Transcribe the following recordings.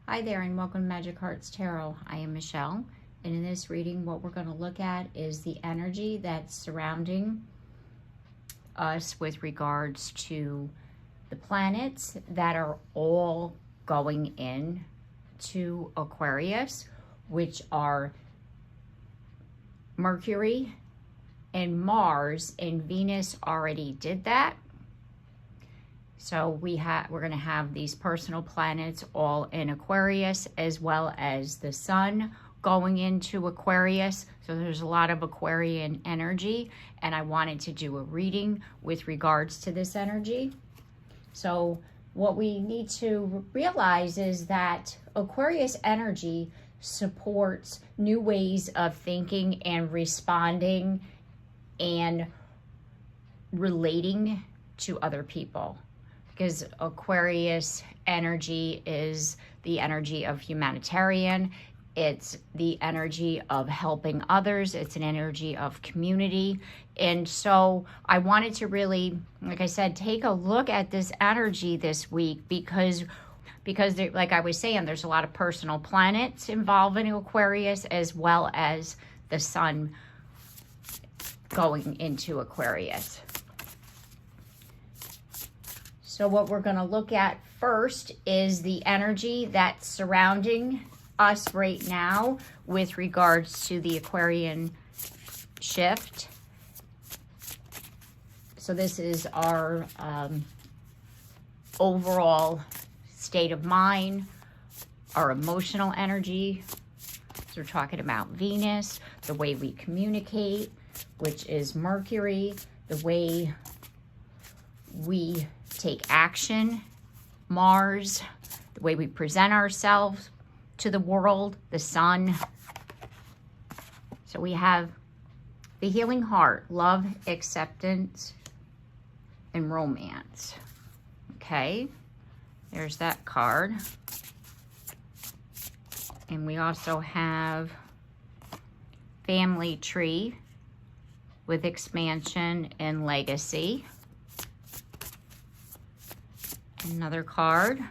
Hi there and welcome to Magic Hearts Tarot. I am Michelle, and in this reading what we're going to look at is the energy that's surrounding us with regards to the planets that are all going in to Aquarius, which are Mercury and Mars, and Venus already did that. So we're going to have these personal planets all in Aquarius, as well as the sun going into Aquarius. So there's a lot of Aquarian energy, and I wanted to do a reading with regards to this energy. So what we need to realize is that Aquarius energy supports new ways of thinking and responding and relating to other people. Because Aquarius energy is the energy of humanitarian. It's the energy of helping others. It's an energy of community. And so I wanted to really, like I said, take a look at this energy this week because like I was saying, there's a lot of personal planets involved in Aquarius, as well as the sun going into Aquarius. So what we're going to look at first is the energy that's surrounding us right now with regards to the Aquarian shift. So this is our overall state of mind, our emotional energy. So we're talking about Venus, the way we communicate, which is Mercury, the way we take action, Mars, the way we present ourselves to the world, the sun. So we have the healing heart, love, acceptance, and romance. Okay, there's that card. And we also have family tree with expansion and legacy. Another card.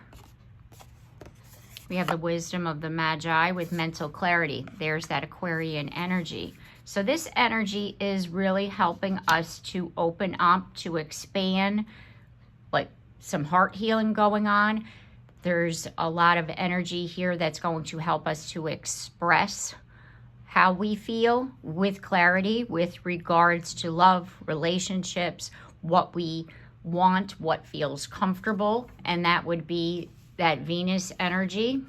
We have the wisdom of the Magi with mental clarity. There's that Aquarian energy. So this energy is really helping us to open up, to expand, like some heart healing going on. There's a lot of energy here that's going to help us to express how we feel with clarity with regards to love, relationships, what we want, what feels comfortable, and that would be that Venus energy.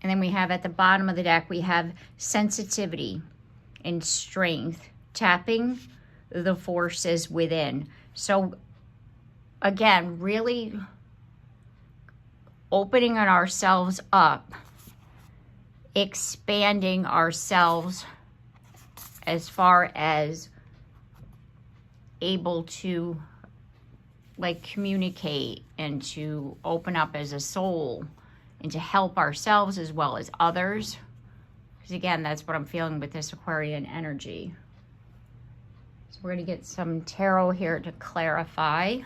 And then we have at the bottom of the deck, we have sensitivity and strength, tapping the forces within. So again, really opening ourselves up, expanding ourselves as far as able to like communicate and to open up as a soul and to help ourselves as well as others. Because again, that's what I'm feeling with this Aquarian energy. So we're going to get some tarot here to clarify.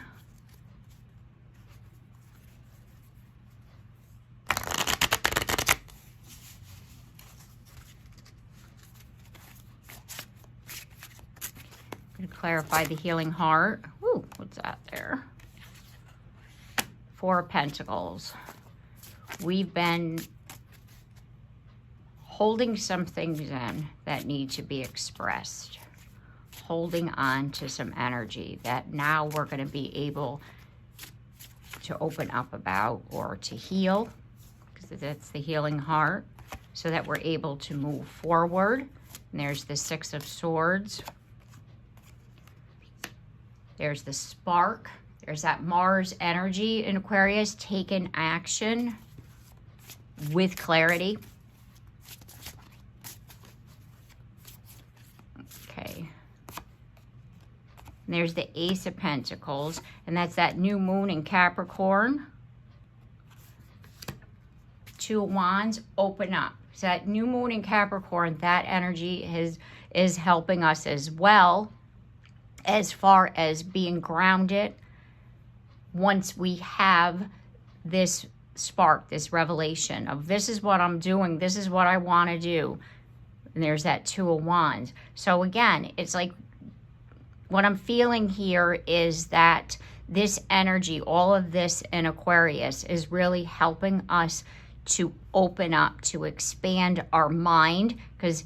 To clarify the healing heart. Ooh, what's that there? Four of Pentacles. We've been holding some things in that need to be expressed. Holding on to some energy that now we're going to be able to open up about or to heal, because that's the healing heart, so that we're able to move forward. And there's the Six of Swords. There's the spark. There's that Mars energy in Aquarius, taking action with clarity. Okay. And there's the Ace of Pentacles, and that's that new moon in Capricorn. Two of Wands, open up. So that new moon in Capricorn, that energy is helping us as well, as far as being grounded, once we have this spark, this revelation of this is what I'm doing, this is what I want to do. And there's that Two of Wands. So again, it's like what I'm feeling here is that this energy, all of this in Aquarius, is really helping us to open up, to expand our mind, because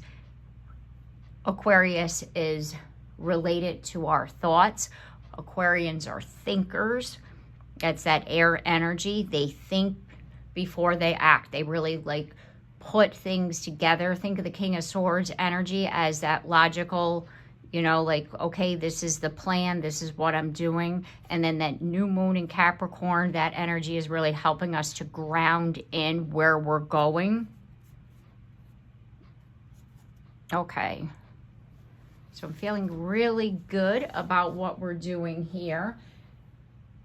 Aquarius is related to our thoughts. Aquarians are thinkers. That's that air energy. They think before they act. They really like put things together. Think of the King of Swords energy as that logical, you know, like, okay, this is the plan, this is what I'm doing. And then that new moon in Capricorn, that energy is really helping us to ground in where we're going. Okay. So I'm feeling really good about what we're doing here.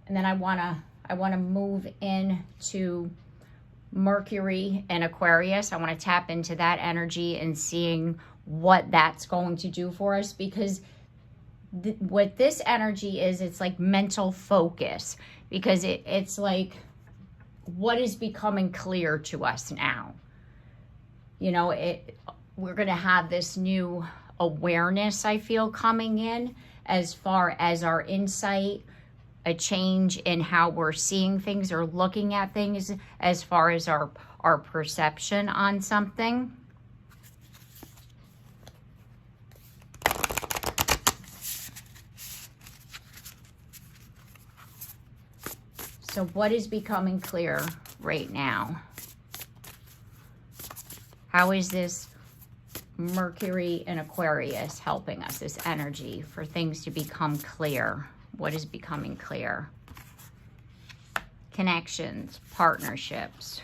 And then I want to move into Mercury and Aquarius. I want to tap into that energy and seeing what that's going to do for us, because what this energy is, it's like mental focus, because it's like what is becoming clear to us now. You know, we're going to have this new awareness, I feel, coming in as far as our insight, a change in how we're seeing things or looking at things, as far as our perception on something. So what is becoming clear right now? How is this Mercury and Aquarius helping us, this energy for things to become clear? What is becoming clear? Connections, partnerships,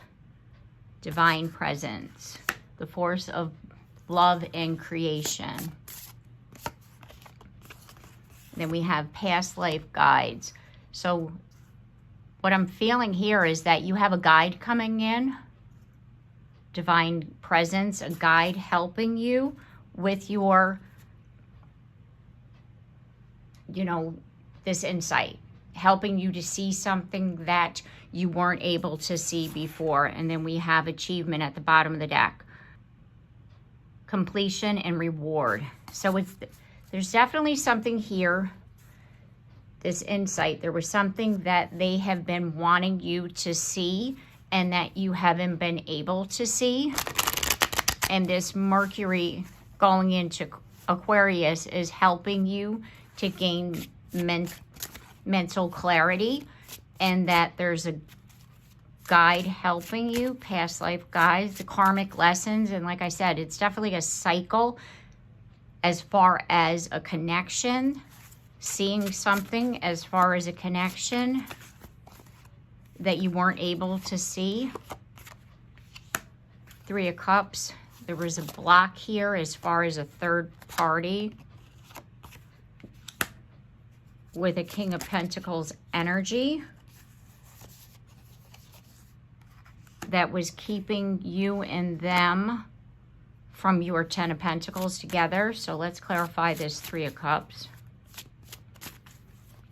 divine presence, the force of love and creation. Then we have past life guides. So what I'm feeling here is that you have a guide coming in, divine presence, a guide helping you with your, you know, this insight, helping you to see something that you weren't able to see before. And then we have achievement at the bottom of the deck, completion and reward. So there's definitely something here, this insight. There was something that they have been wanting you to see and that you haven't been able to see. And this Mercury going into Aquarius is helping you to gain mental clarity, and that there's a guide helping you, past life guides, the karmic lessons. And like I said, it's definitely a cycle as far as a connection, seeing something as far as a connection that you weren't able to see. Three of Cups. There was a block here as far as a third party with a King of Pentacles energy that was keeping you and them from your Ten of Pentacles together. So let's clarify this Three of Cups,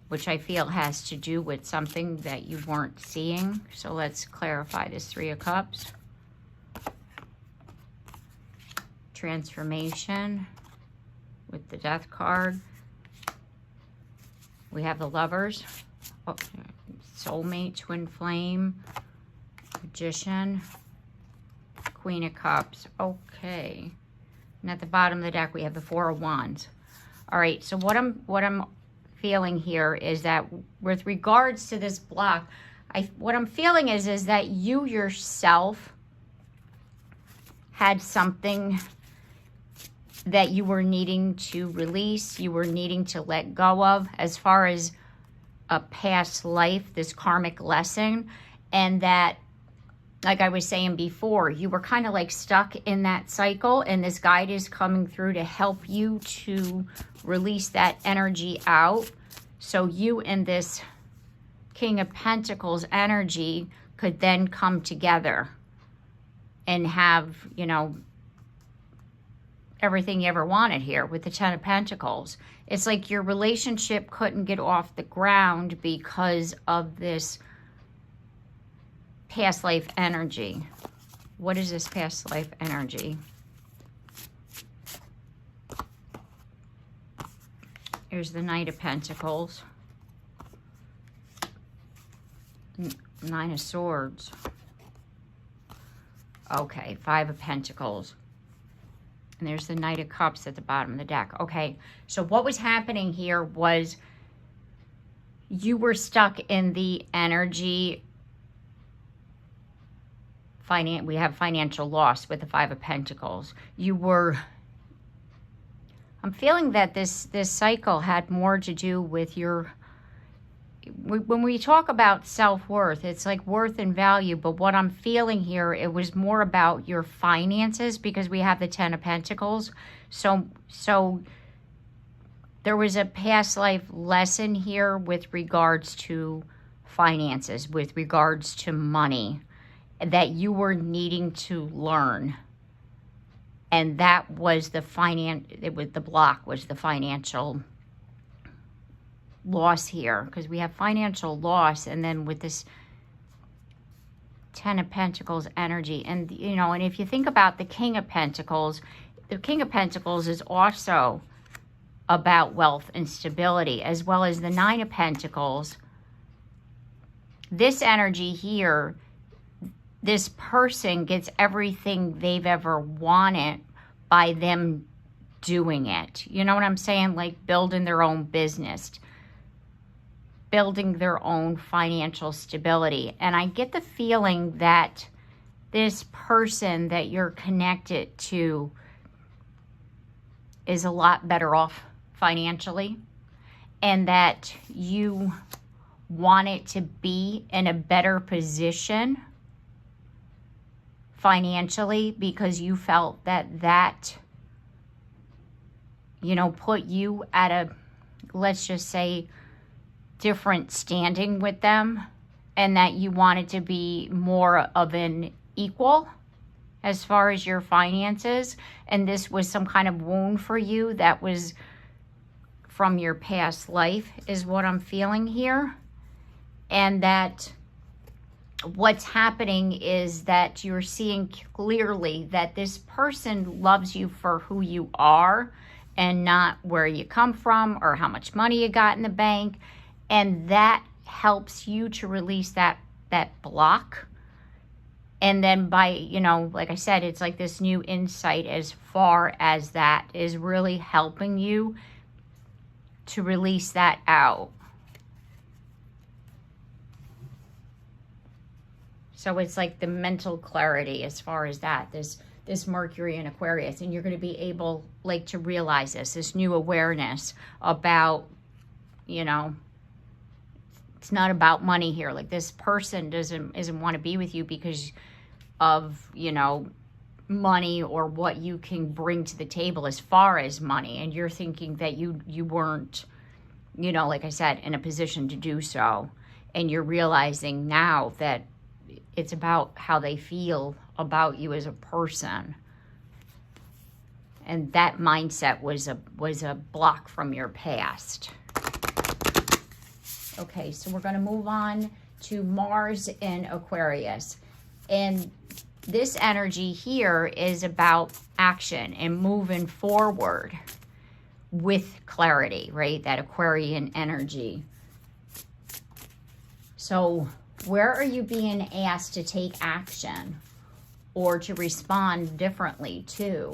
which I feel has to do with something that you weren't seeing. So let's clarify this Three of Cups. Transformation with the Death card. We have the Lovers, Soulmate, Twin Flame, Magician, Queen of Cups. Okay. And at the bottom of the deck, we have the Four of Wands. All right, so what I'm feeling here is that with regards to this block, what I'm feeling is that you yourself had something that you were needing to release, you were needing to let go of, as far as a past life, this karmic lesson. And that, like I was saying before, you were kind of like stuck in that cycle, and this guide is coming through to help you to release that energy out, so you and this King of Pentacles energy could then come together and have, you know, everything you ever wanted here with the Ten of Pentacles. It's like your relationship couldn't get off the ground because of this past life energy. What is this past life energy? Here's the Knight of Pentacles. Nine of Swords. Okay, Five of Pentacles. And there's the Knight of Cups at the bottom of the deck. Okay, so what was happening here was you were stuck in the energy. We have financial loss with the Five of Pentacles. I'm feeling that this cycle had more to do with your, when we talk about self-worth, it's like worth and value, but what I'm feeling here, it was more about your finances because we have the Ten of Pentacles. So there was a past life lesson here with regards to finances, with regards to money, that you were needing to learn. And that was the block was the financial loss here, because we have financial loss, and then with this Ten of Pentacles energy, and you know, and if you think about the King of Pentacles, the King of Pentacles is also about wealth and stability, as well as the Nine of Pentacles. This energy here, this person gets everything they've ever wanted by them doing it. You know what I'm saying? Like building their own business, building their own financial stability. And I get the feeling that this person that you're connected to is a lot better off financially, and that you wanted to be in a better position financially because you felt that, you know, put you at a, let's just say, different standing with them, and that you wanted to be more of an equal as far as your finances. And this was some kind of wound for you that was from your past life, is what I'm feeling here. And that what's happening is that you're seeing clearly that this person loves you for who you are and not where you come from or how much money you got in the bank. And that helps you to release that block. And then by, you know, like I said, it's like this new insight as far as that is really helping you to release that out. So it's like the mental clarity as far as that, this Mercury in Aquarius. And you're going to be able, like, to realize this new awareness about, you know, it's not about money here. Like, this person doesn't want to be with you because of, you know, money or what you can bring to the table as far as money. And you're thinking that you weren't, you know, like I said, in a position to do so. And you're realizing now that it's about how they feel about you as a person. And that mindset was a block from your past. Okay, so we're going to move on to Mars in Aquarius. And this energy here is about action and moving forward with clarity, right? That Aquarian energy. So where are you being asked to take action or to respond differently to?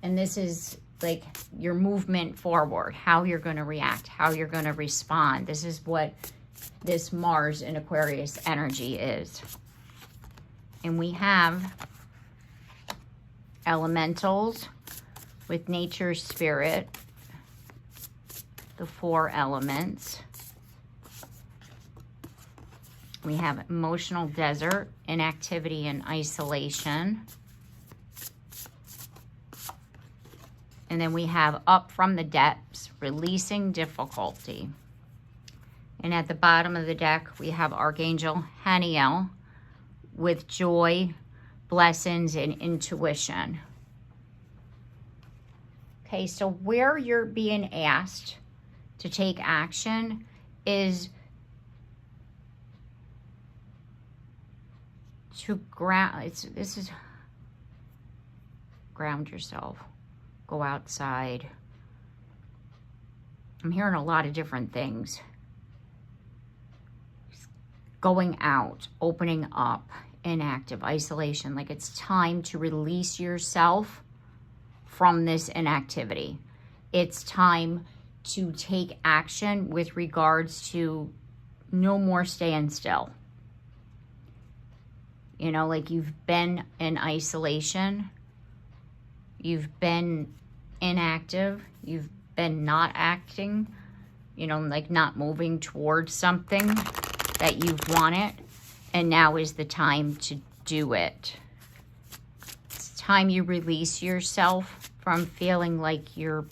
And this is like your movement forward, how you're going to react, how you're going to respond. This is what this Mars in Aquarius energy is. And we have elementals with nature's spirit, the 4 elements. We have emotional desert, inactivity and isolation. And then we have up from the depths, releasing difficulty. And at the bottom of the deck, we have Archangel Haniel with joy, blessings, and intuition. Okay, so where you're being asked to take action is to ground. This is ground yourself. Go outside. I'm hearing a lot of different things. Going out, opening up, inactive, isolation. Like it's time to release yourself from this inactivity. It's time to take action with regards to no more staying still. You know, like you've been in isolation. You've been inactive. You've been not acting. You know, like not moving towards something that you've wanted. And now is the time to do it. It's time you release yourself from feeling like you're,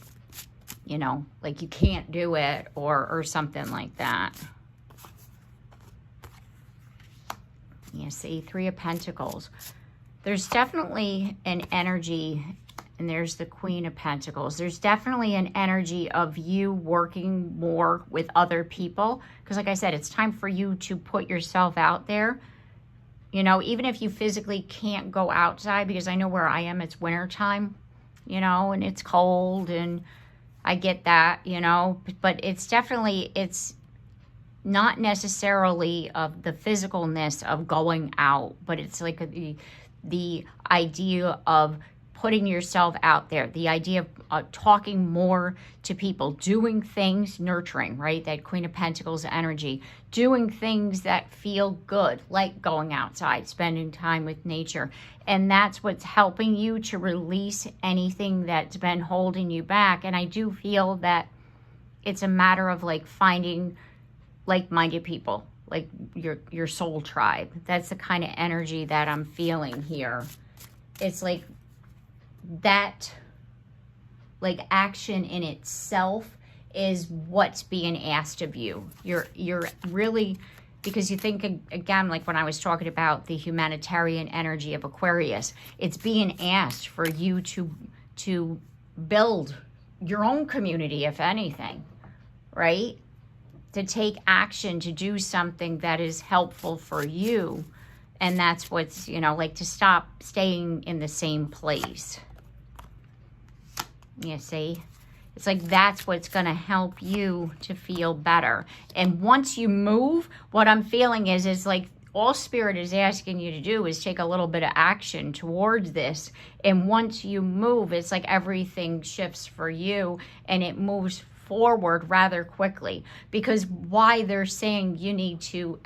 you know, like you can't do it or something like that. You see, Three of Pentacles. There's definitely an energy, and there's the Queen of Pentacles. There's definitely an energy of you working more with other people. Because like I said, it's time for you to put yourself out there. You know, even if you physically can't go outside, because I know where I am, it's winter time, you know, and it's cold, and I get that, you know, but it's definitely, it's not necessarily of the physicalness of going out, but it's like the idea of putting yourself out there, the idea of talking more to people, doing things, nurturing, right? That Queen of Pentacles energy, doing things that feel good, like going outside, spending time with nature. And that's what's helping you to release anything that's been holding you back. And I do feel that it's a matter of like finding like-minded people, like your soul tribe. That's the kind of energy that I'm feeling here. It's like that, like action in itself is what's being asked of you. You're really, because you think, again, like when I was talking about the humanitarian energy of Aquarius, it's being asked for you to build your own community, if anything, right? To take action, to do something that is helpful for you. And that's what's, you know, like to stop staying in the same place. You see? It's like that's what's going to help you to feel better. And once you move, what I'm feeling is like all Spirit is asking you to do is take a little bit of action towards this. And once you move, it's like everything shifts for you and it moves forward rather quickly. Because why they're saying you need to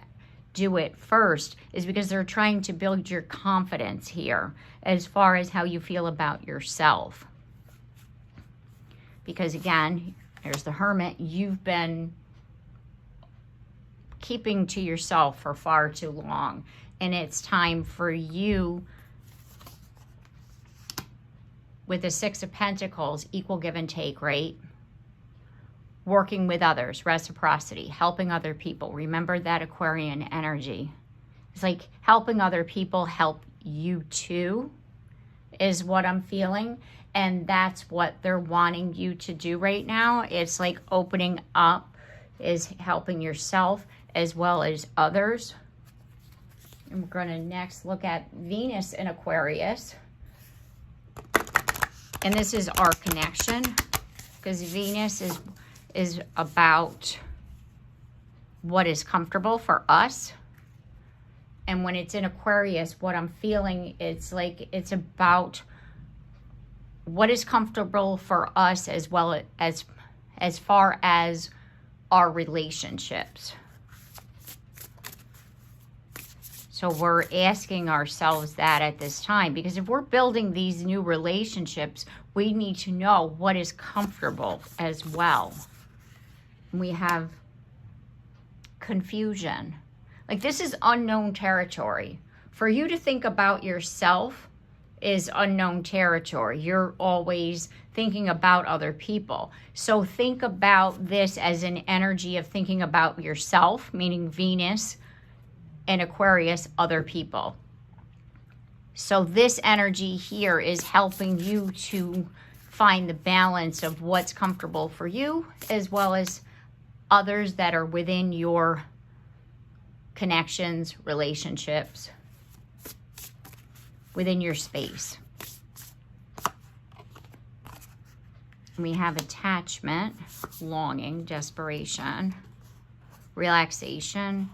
do it first is because they're trying to build your confidence here as far as how you feel about yourself. Because again, there's the Hermit. You've been keeping to yourself for far too long. And it's time for you, with the Six of Pentacles, equal give and take, right? Working with others, reciprocity, helping other people. Remember that Aquarian energy. It's like helping other people help you too, is what I'm feeling. And that's what they're wanting you to do right now. It's like opening up is helping yourself as well as others. And we're going to next look at Venus in Aquarius. And this is our connection, because Venus is about what is comfortable for us. And when it's in Aquarius, what I'm feeling, it's like it's about what is comfortable for us as well as far as our relationships. So we're asking ourselves that at this time, because if we're building these new relationships, we need to know what is comfortable as well. We have confusion. Like this is unknown territory. For you to think about yourself is unknown territory. You're always thinking about other people. So think about this as an energy of thinking about yourself, meaning Venus and Aquarius, other people. So this energy here is helping you to find the balance of what's comfortable for you, as well as others that are within your connections, relationships, within your space. We have attachment, longing, desperation, relaxation,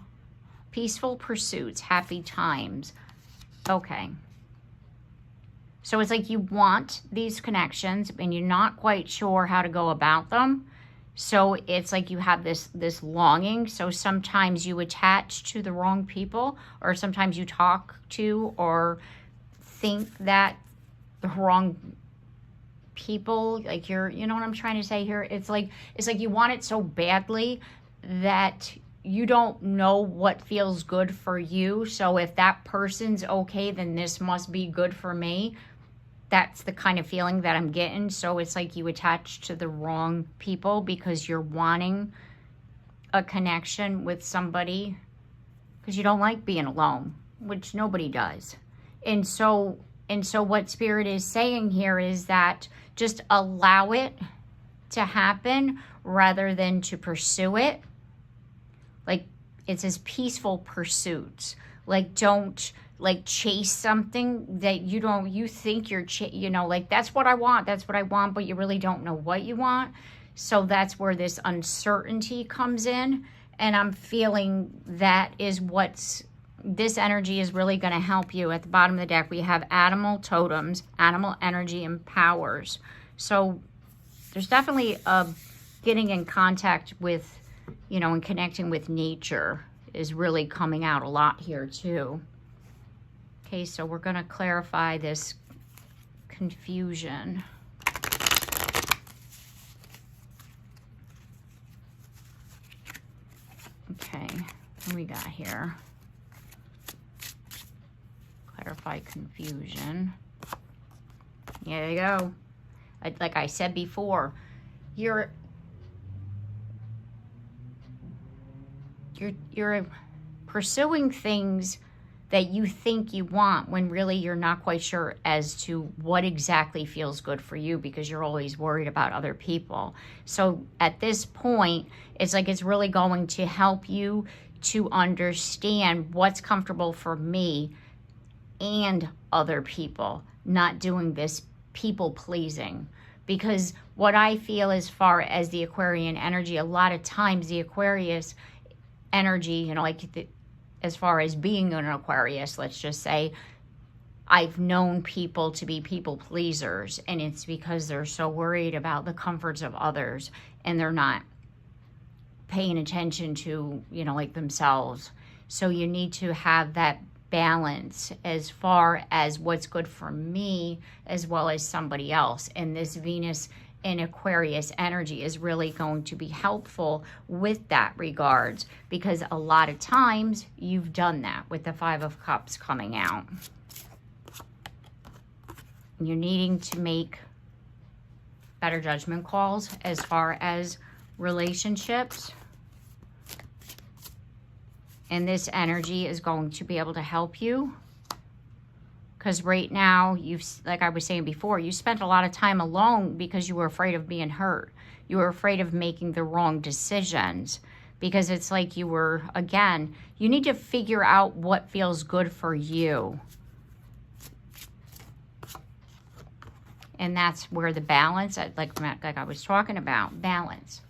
peaceful pursuits, happy times. Okay. So it's like you want these connections and you're not quite sure how to go about them. So it's like you have this longing. So sometimes you attach to the wrong people, or sometimes you talk to or think that the wrong people, like you know what I'm trying to say here? It's like you want it so badly that you don't know what feels good for you. So if that person's okay, then this must be good for me. That's the kind of feeling that I'm getting. So it's like you attach to the wrong people because you're wanting a connection with somebody because you don't like being alone, which nobody does. And so what Spirit is saying here is that just allow it to happen rather than to pursue it. Like it says peaceful pursuits. Like don't like chase something that you think you're, like that's what I want, but you really don't know what you want. So that's where this uncertainty comes in. And I'm feeling that is this energy is really going to help you. At the bottom of the deck, we have animal totems, animal energy, and powers. So there's definitely getting in contact with, and connecting with nature is really coming out a lot here too. Okay, so we're going to clarify this confusion. Okay, what do we got here? Clarify confusion. There you go. Like I said before, you're pursuing things that you think you want when really you're not quite sure as to what exactly feels good for you because you're always worried about other people. So at this point, it's like it's really going to help you to understand what's comfortable for me and other people, not doing this people pleasing. Because what I feel as far as the Aquarian energy, a lot of times the Aquarius energy, as far as being an Aquarius, let's just say, I've known people to be people pleasers, and it's because they're so worried about the comforts of others and they're not paying attention to, themselves. So you need to have that balance as far as what's good for me as well as somebody else. And this Venus in Aquarius energy is really going to be helpful with that regards, because a lot of times you've done that with the Five of Cups coming out. You're needing to make better judgment calls as far as relationships. And this energy is going to be able to help you. Because right now, like I was saying before, you spent a lot of time alone because you were afraid of being hurt. You were afraid of making the wrong decisions. Because it's like you were, again, you need to figure out what feels good for you. And that's where the balance, like I was talking about, balance.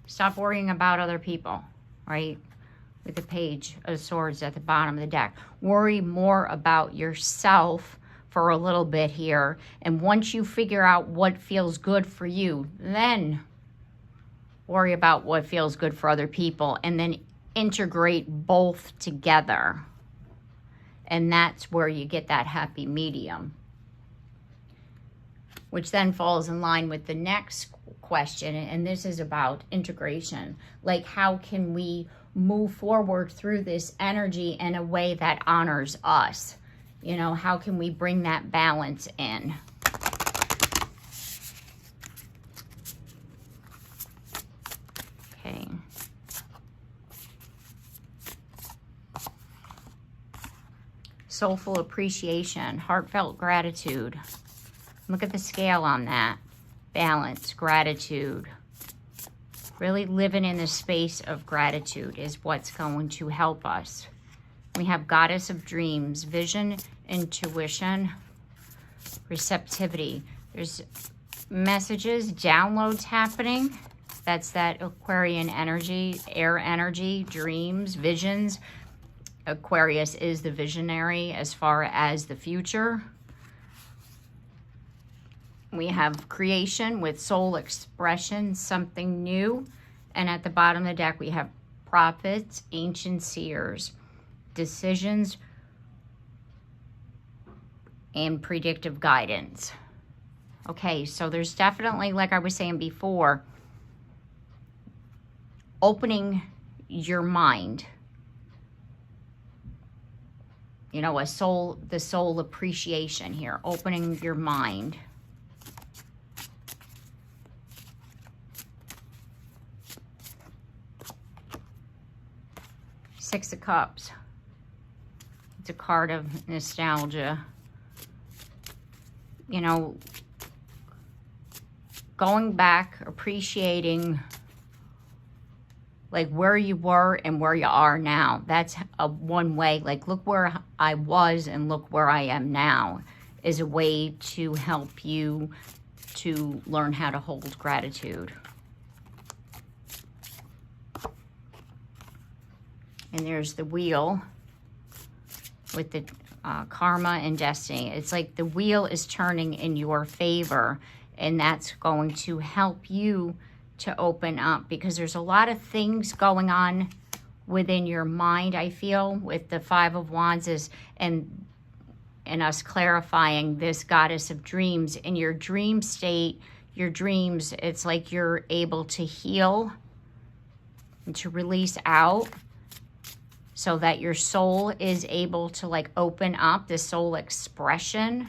Stop worrying about other people, right? With the Page of Swords at the bottom of the deck. Worry more about yourself for a little bit here. And once you figure out what feels good for you, then worry about what feels good for other people. And then integrate both together. And that's where you get that happy medium. Which then falls in line with the next question. And this is about integration. Like, how can we move forward through this energy in a way that honors us? How can we bring that balance in? Okay. Soulful appreciation, heartfelt gratitude. Look at the scale on that. balance, gratitude. Really living in the space of gratitude is what's going to help us. We have Goddess of Dreams, vision, intuition, receptivity. There's messages, downloads happening. That's that Aquarian energy, air energy, dreams, visions. Aquarius is the visionary as far as the future. We have creation with soul expression, something new. And at the bottom of the deck, we have prophets, ancient seers, decisions, and predictive guidance. Okay, so there's definitely, like I was saying before, opening your mind. You know, the soul appreciation here, opening your mind. Six of Cups. It's a card of nostalgia. You know, going back, appreciating like where you were and where you are now. That's a one way. Like, look where I was and look where I am now is a way to help you to learn how to hold gratitude. And there's the wheel with the karma and destiny. It's like the wheel is turning in your favor, and that's going to help you to open up, because there's a lot of things going on within your mind, I feel, with the Five of Wands is, and us clarifying this Goddess of Dreams. In your dream state, your dreams, it's like you're able to heal and to release out, so that your soul is able to like open up, the soul expression.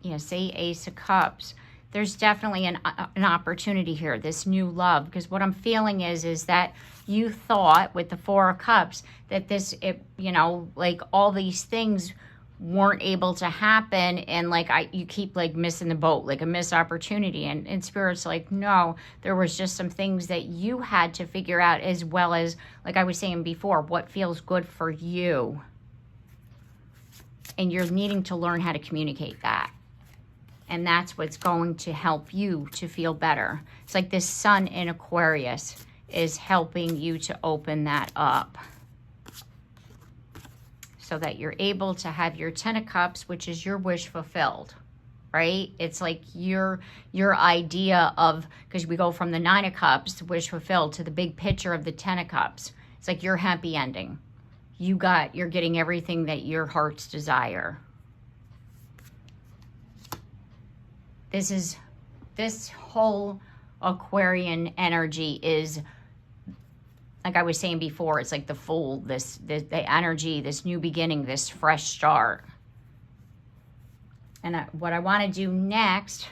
Yeah, say Ace of Cups. There's definitely an opportunity here, this new love, because what I'm feeling is that you thought with the Four of Cups that this, you know, like all these things weren't able to happen, and like you keep like missing the boat, like a missed opportunity, and Spirit's like, no, there was just some things that you had to figure out, as well as, like I was saying before, what feels good for you, and you're needing to learn how to communicate that, and that's what's going to help you to feel better. It's like this sun in Aquarius is helping you to open that up, so that you're able to have your Ten of Cups, which is your wish fulfilled, right? It's like your idea of, because we go from the Nine of Cups, the wish fulfilled, to the big picture of the Ten of Cups. It's like your happy ending. You're getting everything that your heart's desire. This whole Aquarian energy is, like I was saying before, it's like the Fool, the energy, this new beginning, this fresh start. And what I want to do next,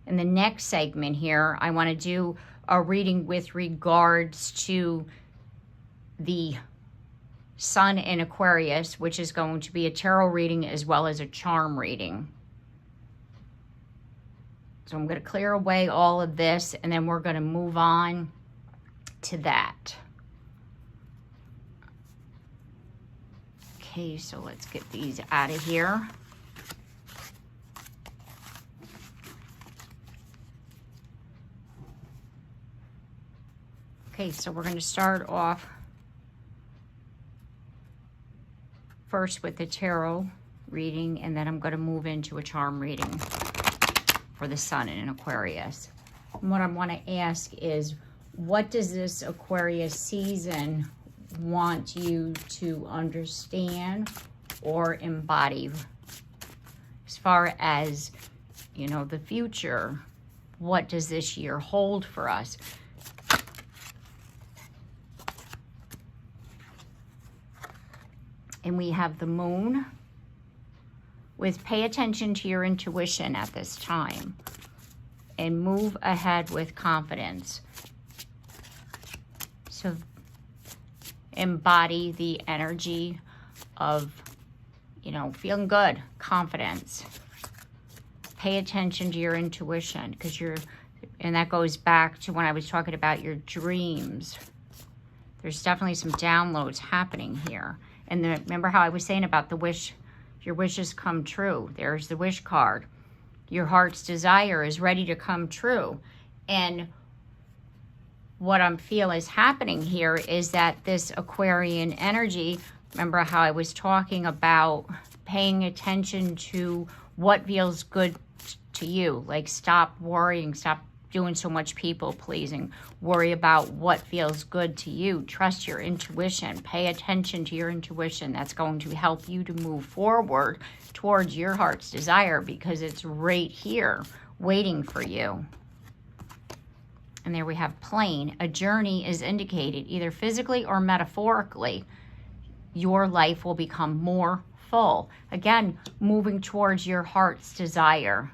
in the next segment here, I want to do a reading with regards to the Sun in Aquarius, which is going to be a tarot reading as well as a charm reading. So I'm going to clear away all of this, and then we're going to move on to that. Okay, so let's get these out of here. Okay, so we're going to start off first with the tarot reading, and then I'm going to move into a charm reading for the Sun in Aquarius. And what I want to ask is, what does this Aquarius season want you to understand or embody as far as, you know, the future? What does this year hold for us? And we have the Moon with pay attention to your intuition at this time and move ahead with confidence. So embody the energy of, you know, feeling good, confidence. Pay attention to your intuition, because and that goes back to when I was talking about your dreams. There's definitely some downloads happening here. And remember how I was saying about the wish, your wishes come true. There's the wish card. Your heart's desire is ready to come true. And what I'm feeling is happening here is that this Aquarian energy, remember how I was talking about paying attention to what feels good to you. Like, stop worrying, stop doing so much people pleasing. Worry about what feels good to you. Trust your intuition. Pay attention to your intuition. That's going to help you to move forward towards your heart's desire, because it's right here waiting for you. And there we have plane. A journey is indicated, either physically or metaphorically. Your life will become more full. Again, moving towards your heart's desire.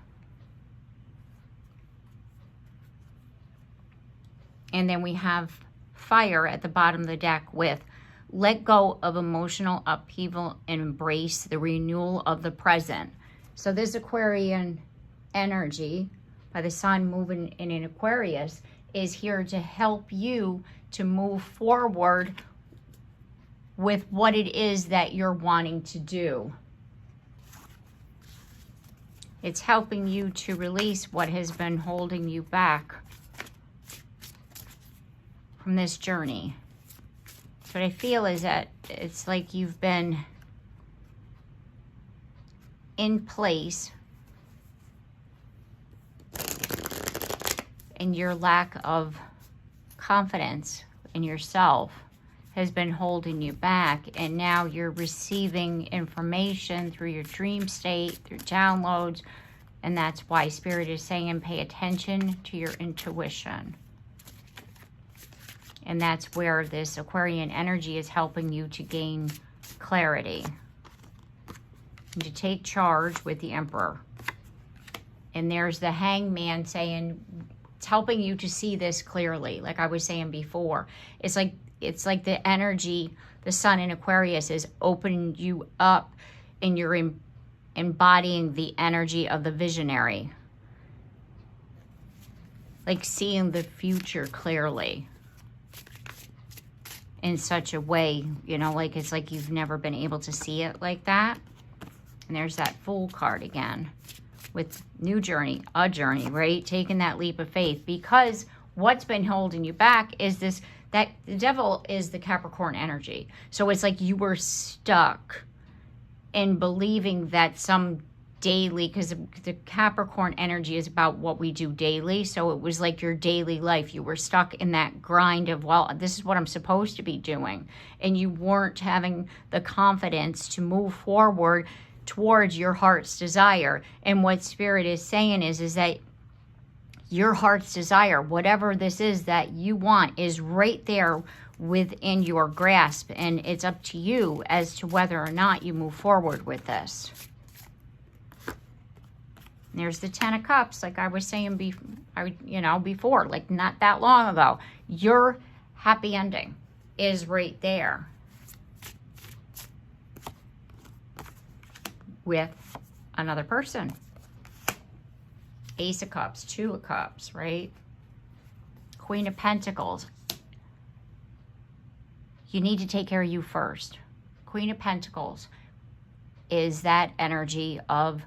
And then we have fire at the bottom of the deck with let go of emotional upheaval and embrace the renewal of the present. So this Aquarian energy, by the sun moving in an Aquarius, is here to help you to move forward with what it is that you're wanting to do. It's helping you to release what has been holding you back from this journey. So what I feel is that it's like you've been in place, and your lack of confidence in yourself has been holding you back, and now you're receiving information through your dream state, through downloads, and that's why Spirit is saying pay attention to your intuition. And that's where this Aquarian energy is helping you to gain clarity and to take charge with the Emperor. And there's the Hangman saying, it's helping you to see this clearly. Like I was saying before, it's like the energy, the sun in Aquarius is opening you up, and you're embodying the energy of the visionary. Like seeing the future clearly in such a way, you know, like it's like you've never been able to see it like that. And there's that Fool card again with new journey, a journey, right? Taking that leap of faith, because what's been holding you back is this, that the devil is the Capricorn energy. So it's like you were stuck in believing that some daily, because the Capricorn energy is about what we do daily. So it was like your daily life. You were stuck in that grind of, well, this is what I'm supposed to be doing. And you weren't having the confidence to move forward towards your heart's desire. And what Spirit is saying is that your heart's desire, whatever this is that you want, is right there within your grasp. And it's up to you as to whether or not you move forward with this. There's the 10 of Cups, like I was saying before, like not that long ago. Your happy ending is right there with another person. Ace of Cups, 2 of Cups, right? Queen of Pentacles. You need to take care of you first. Queen of Pentacles is that energy of,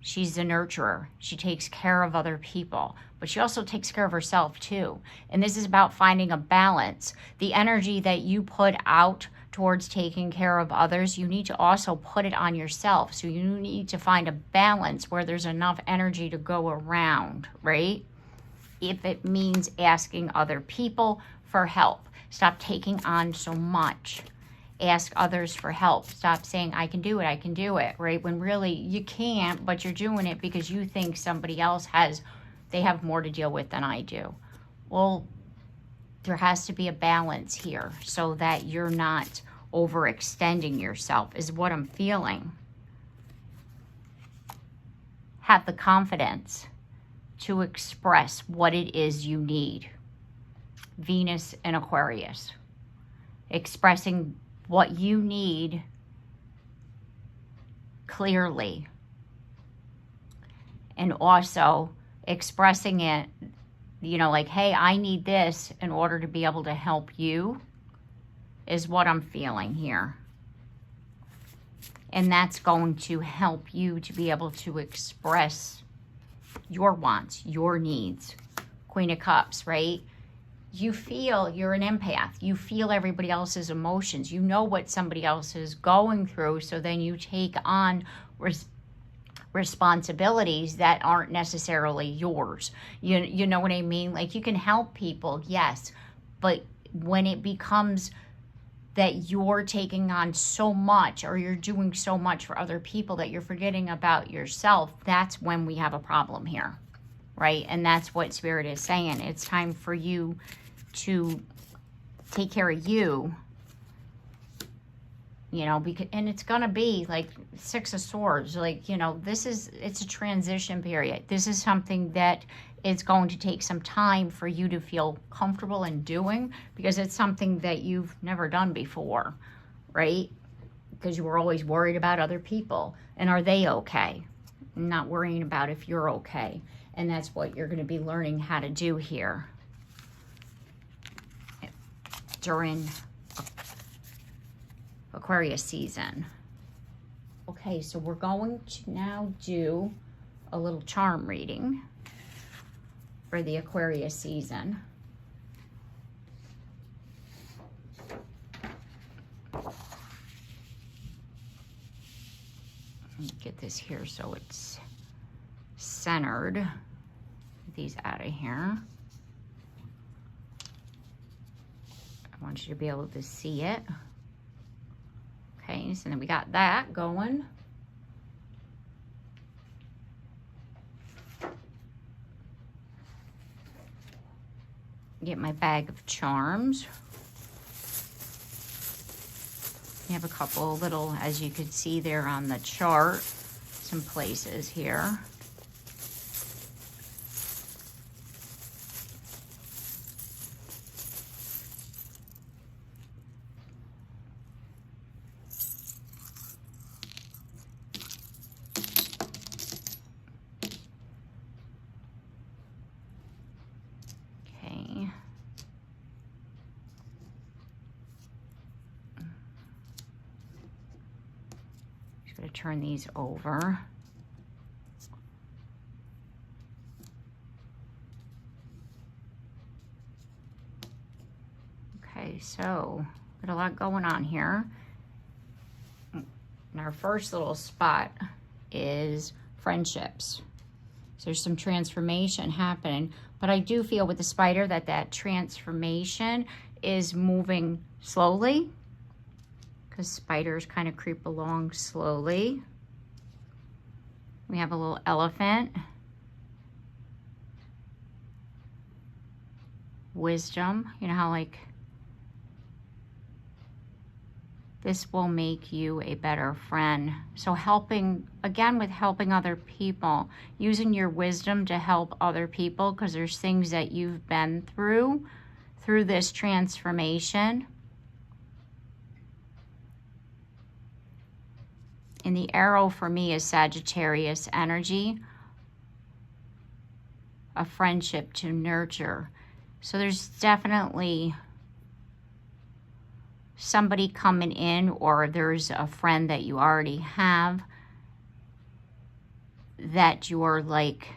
she's the nurturer. She takes care of other people, but she also takes care of herself too. And this is about finding a balance. The energy that you put out towards taking care of others, you need to also put it on yourself. So you need to find a balance where there's enough energy to go around, right? If it means asking other people for help, stop taking on so much. Ask others for help. Stop saying, I can do it, right? When really you can't, but you're doing it because you think somebody else they have more to deal with than I do. Well, there has to be a balance here so that you're not overextending yourself, is what I'm feeling. Have the confidence to express what it is you need. Venus and Aquarius. Expressing what you need clearly. And also expressing it, you know, like, hey, I need this in order to be able to help you, is what I'm feeling here. And that's going to help you to be able to express your wants, your needs. Queen of Cups, right? You feel, you're an empath. You feel everybody else's emotions. You know what somebody else is going through. So then you take on responsibilities that aren't necessarily yours. You know what I mean? Like, you can help people, yes. But when it becomes that you're taking on so much, or you're doing so much for other people that you're forgetting about yourself, that's when we have a problem here, right? And that's what Spirit is saying. It's time for you to take care of you, you know, because, and it's going to be like Six of Swords, like, you know, it's a transition period. This is something that it's going to take some time for you to feel comfortable in doing, because it's something that you've never done before, right? Because you were always worried about other people and are they okay? Not worrying about if you're okay. And that's what you're going to be learning how to do here during Aquarius season. Okay, so we're going to now do a little charm reading for the Aquarius season. Get this here so it's centered. Get these out of here. I want you to be able to see it. Okay, so then we got that going. Get my bag of charms. You have a couple little, as you could see there on the chart, some places here. Going to turn these over. Okay, so got a lot going on here. And our first little spot is friendships. So there's some transformation happening, but I do feel with the spider that transformation is moving slowly, because spiders kind of creep along slowly. We have a little elephant. Wisdom, you know how like this will make you a better friend. So helping, again with helping other people, using your wisdom to help other people, because there's things that you've been through this transformation. And the arrow for me is Sagittarius energy, a friendship to nurture. So there's definitely somebody coming in, or there's a friend that you already have that you're like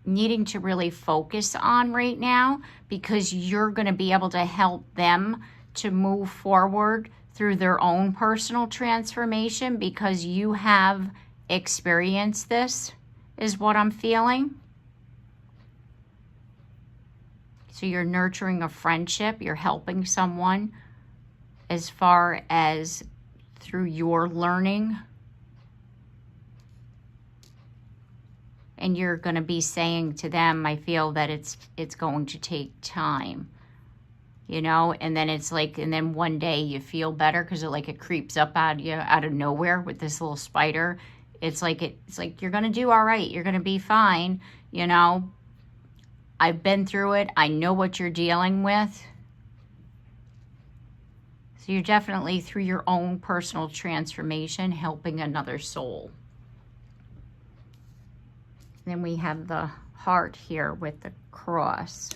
needing to really focus on right now, because you're going to be able to help them to move forward through their own personal transformation, because you have experienced this, is what I'm feeling. So you're nurturing a friendship, you're helping someone as far as through your learning. And you're going to be saying to them, I feel that it's going to take time. You know, and then it's like, and then one day you feel better because it creeps up out of nowhere with this little spider. It's like you're gonna do all right. You're gonna be fine. You know, I've been through it. I know what you're dealing with. So you're definitely, through your own personal transformation, helping another soul. Then we have the heart here with the cross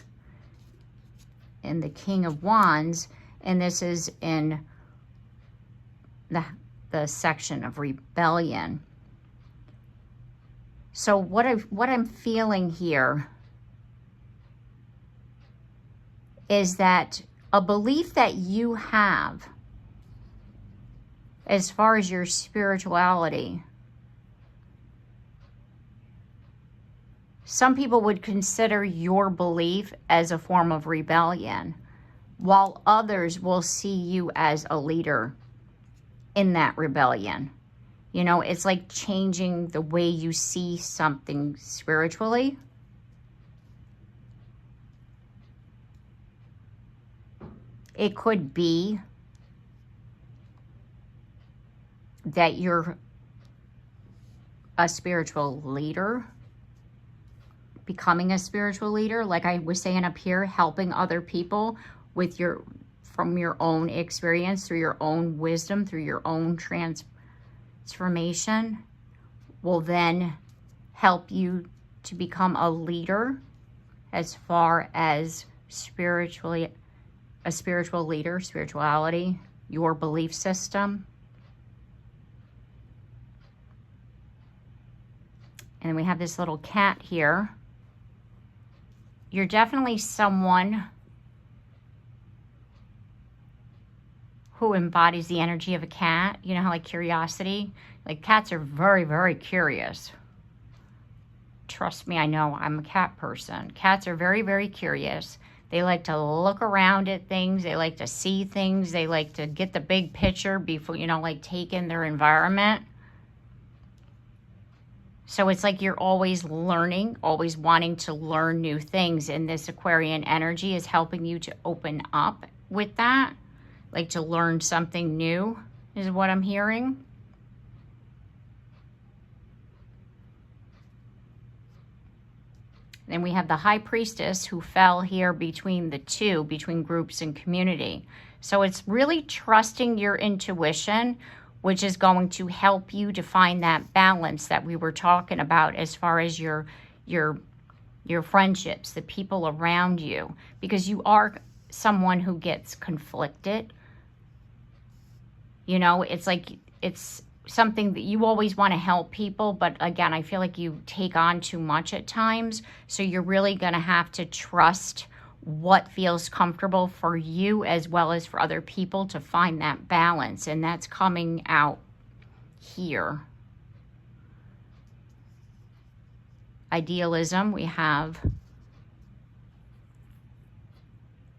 and the King of Wands, and this is in the section of rebellion. So what I'm feeling here is that a belief that you have as far as your spirituality, some people would consider your belief as a form of rebellion, while others will see you as a leader in that rebellion. You know, it's like changing the way you see something spiritually. It could be that you're a spiritual leader, becoming a spiritual leader, like I was saying up here, helping other people with from your own experience, through your own wisdom, through your own transformation, will then help you to become a leader as far as spiritually, a spiritual leader, spirituality, your belief system. And then we have this little cat here. You're definitely someone who embodies the energy of a cat. You know how, like, curiosity? Like, cats are very, very curious. Trust me, I know. I'm a cat person. Cats are very, very curious. They like to look around at things. They like to see things. They like to get the big picture before, you know, like, take in their environment. So it's like you're always learning, always wanting to learn new things. And this Aquarian energy is helping you to open up with that. Like, to learn something new is what I'm hearing. Then we have the High Priestess, who fell here between the two, between groups and community. So it's really trusting your intuition, which is going to help you to find that balance that we were talking about as far as your friendships, the people around you, because you are someone who gets conflicted. You know, it's like, it's something that you always want to help people, but again, I feel like you take on too much at times. So you're really going to have to trust what feels comfortable for you as well as for other people to find that balance. And that's coming out here. Idealism, we have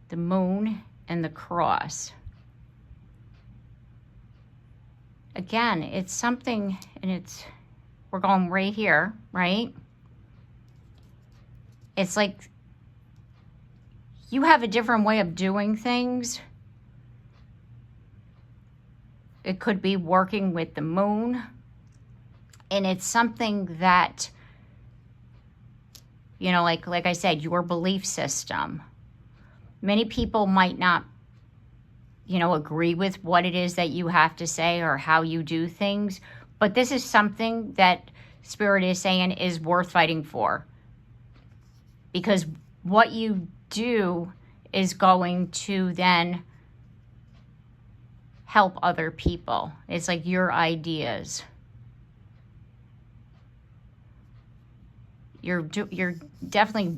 the moon and the cross. Again, it's something, and we're going right here, right? It's like you have a different way of doing things. It could be working with the moon. And it's something that, you know, like I said, your belief system. Many people might not, you know, agree with what it is that you have to say or how you do things. But this is something that Spirit is saying is worth fighting for. Because what you do is going to then help other people. It's like your ideas. You're definitely,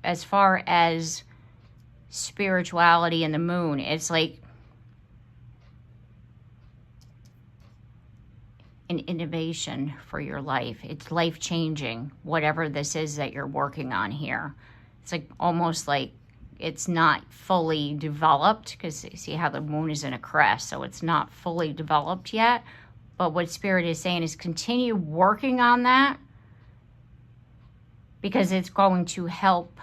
as far as spirituality and the moon, it's like an innovation for your life. It's life-changing, whatever this is that you're working on here. It's like almost like it's not fully developed, because see how the moon is in a crest, so it's not fully developed yet. But what Spirit is saying is continue working on that, because it's going to help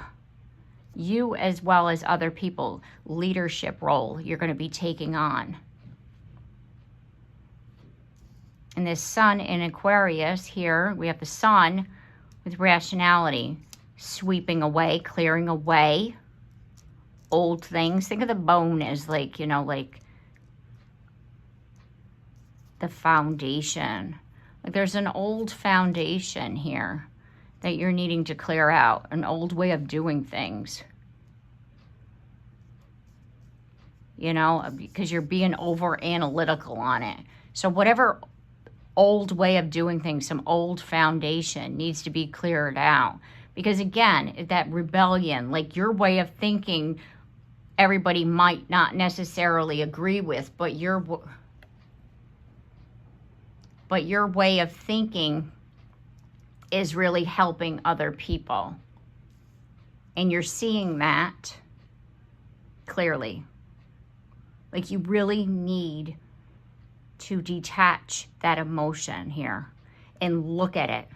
you as well as other people. Leadership role you're going to be taking on. And this sun in Aquarius here, we have the sun with rationality, sweeping away, clearing away old things. Think of the bone as like, you know, like the foundation. Like there's an old foundation here that you're needing to clear out, an old way of doing things. You know, because you're being over analytical on it. So whatever old way of doing things, some old foundation needs to be cleared out. Because again, that rebellion, like your way of thinking, everybody might not necessarily agree with, but your way of thinking is really helping other people. And you're seeing that clearly. Like you really need to detach that emotion here and look at it,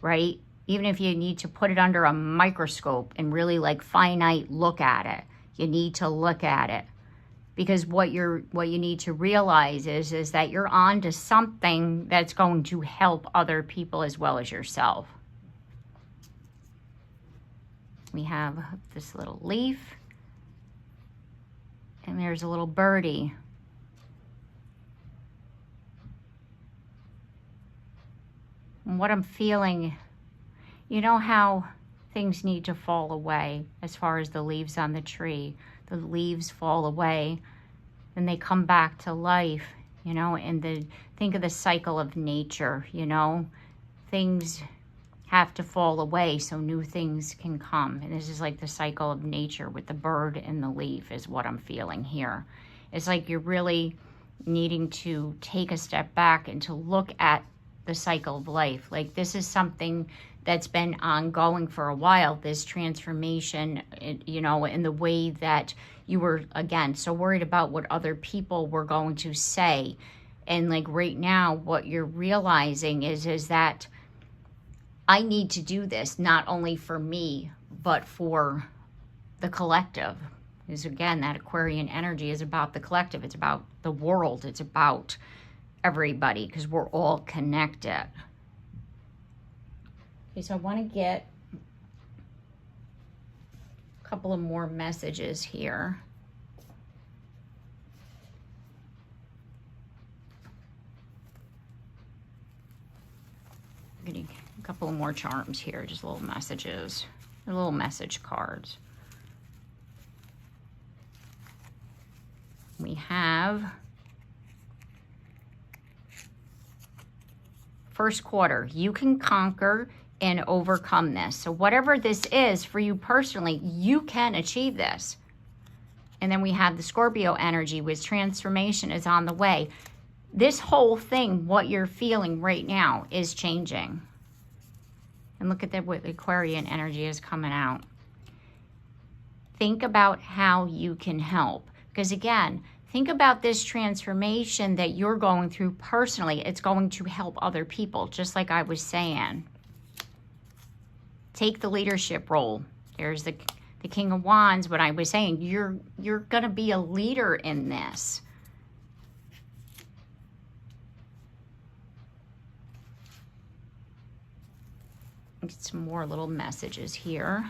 right? Even if you need to put it under a microscope and really like finite look at it, you need to look at it. Because what you need to realize is that you're on to something that's going to help other people as well as yourself. We have this little leaf. And there's a little birdie. And what I'm feeling, you know how things need to fall away as far as the leaves on the tree. The leaves fall away, then they come back to life, you know, and think of the cycle of nature, you know. Things have to fall away so new things can come. And this is like the cycle of nature with the bird and the leaf is what I'm feeling here. It's like you're really needing to take a step back and to look at the cycle of life. Like this is something that's been ongoing for a while, this transformation, you know, in the way that you were, again, so worried about what other people were going to say. And like right now, what you're realizing is that I need to do this not only for me, but for the collective. Because again, that Aquarian energy is about the collective. It's about the world. It's about everybody because we're all connected. Okay, so I want to get a couple of more messages here. I'm getting a couple of more charms here, just little messages, little message cards. We have first quarter. You can conquer and overcome this. So whatever this is for you personally, you can achieve this. And then we have the Scorpio energy with transformation is on the way. This whole thing, what you're feeling right now, is changing. And look at that, what the Aquarian energy is coming out. Think about how you can help. Because again, think about this transformation that you're going through personally. It's going to help other people, just like I was saying. Take the leadership role. There's the King of Wands, what I was saying. You're going to be a leader in this. Get some more little messages here.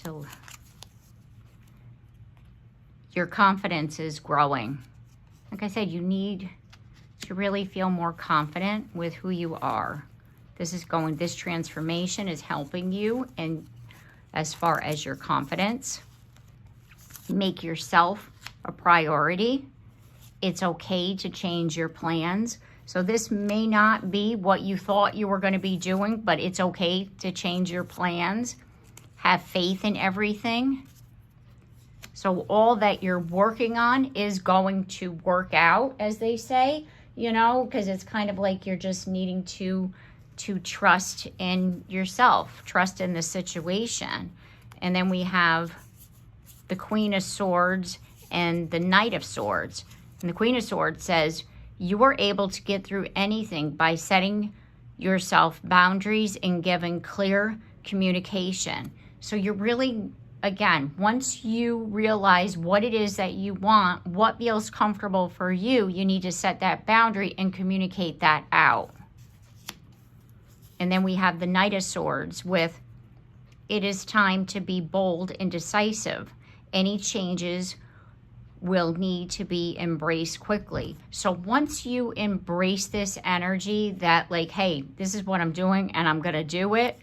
So your confidence is growing. Like I said, you need to really feel more confident with who you are. This transformation is helping you, and as far as your confidence, make yourself a priority. It's okay to change your plans. So this may not be what you thought you were going to be doing, but it's okay to change your plans. Have faith in everything. So all that you're working on is going to work out, as they say, you know, because it's kind of like you're just needing to trust in yourself, trust in the situation. And then we have the Queen of Swords and the Knight of Swords. And the Queen of Swords says, you are able to get through anything by setting yourself boundaries and giving clear communication. So you're really, again, once you realize what it is that you want, what feels comfortable for you, you need to set that boundary and communicate that out. And then we have the Knight of Swords with, it is time to be bold and decisive. Any changes will need to be embraced quickly. So once you embrace this energy that like, hey, this is what I'm doing and I'm going to do it,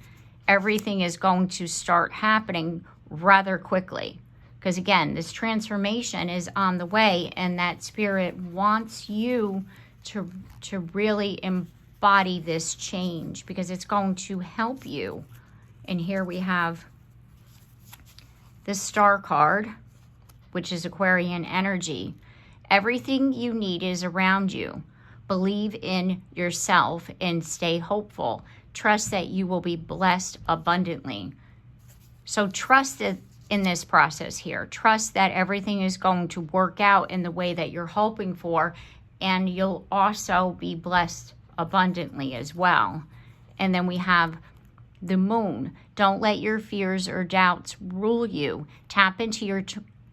everything is going to start happening rather quickly. Because again, this transformation is on the way, and that spirit wants you to really embody this change, because it's going to help you. And here we have the Star card, which is Aquarian energy. Everything you need is around you. Believe in yourself and stay hopeful. Trust that you will be blessed abundantly. So trust it in this process here. Trust that everything is going to work out in the way that you're hoping for, and you'll also be blessed abundantly as well. And then we have the Moon. Don't let your fears or doubts rule you. Tap into your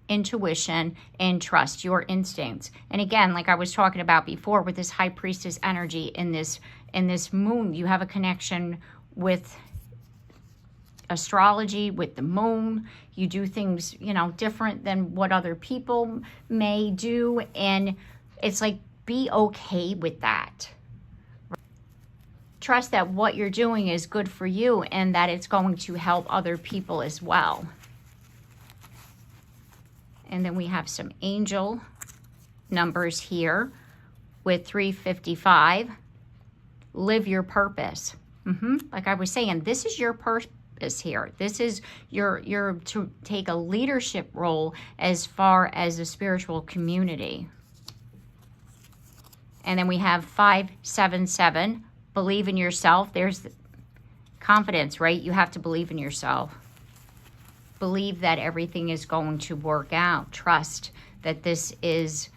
intuition and trust your instincts. And again, like I was talking about before, with this High Priestess energy in this Moon, you have a connection with astrology, with the Moon. You do things, you know, different than what other people may do, and it's like, be okay with that. Trust that what you're doing is good for you and that it's going to help other people as well. And then we have some angel numbers here with 355. Live your purpose. Like I was saying, this is your purpose here. This is your to take a leadership role as far as the spiritual community. And then we have 577. Believe in yourself. There's the confidence, right? You have to believe in yourself. Believe that everything is going to work out. Trust that this is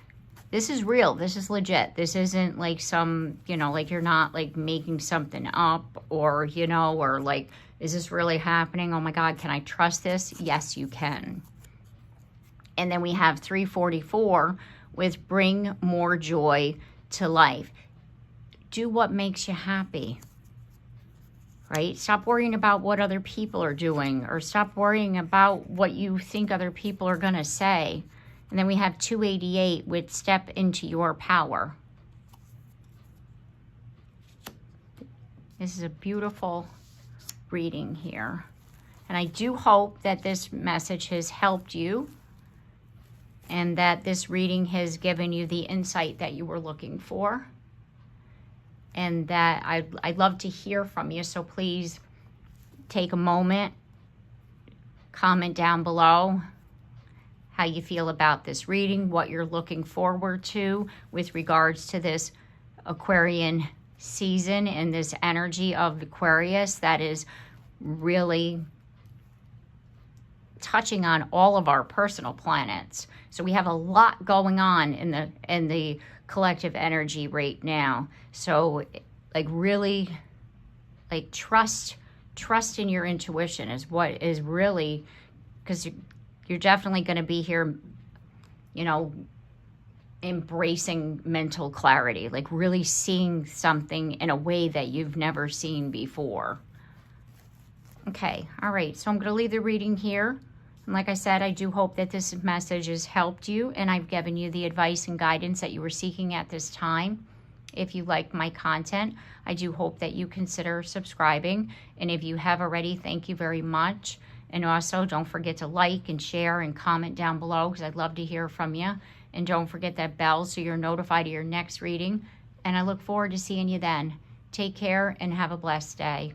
real. This is legit. This isn't like some, you know, like you're not like making something up, or, you know, or like, is this really happening? Oh my God, can I trust this? Yes, you can. And then we have 344 with bring more joy to life. Do what makes you happy, right? Stop worrying about what other people are doing, or stop worrying about what you think other people are going to say. And then we have 288 with step into your power. This is a beautiful reading here. And I do hope that this message has helped you, and that this reading has given you the insight that you were looking for. And that I'd love to hear from you. So please take a moment, comment down below how you feel about this reading, what you're looking forward to with regards to this Aquarian season and this energy of Aquarius that is really touching on all of our personal planets. So we have a lot going on in the collective energy right now. So like really like trust in your intuition is what is really, because you're definitely going to be here, you know, embracing mental clarity, like really seeing something in a way that you've never seen before. Okay, all right, so I'm going to leave the reading here. And like I said, I do hope that this message has helped you, and I've given you the advice and guidance that you were seeking at this time. If you like my content, I do hope that you consider subscribing. And if you have already, thank you very much. And also, don't forget to like and share and comment down below, because I'd love to hear from you. And don't forget that bell so you're notified of your next reading. And I look forward to seeing you then. Take care and have a blessed day.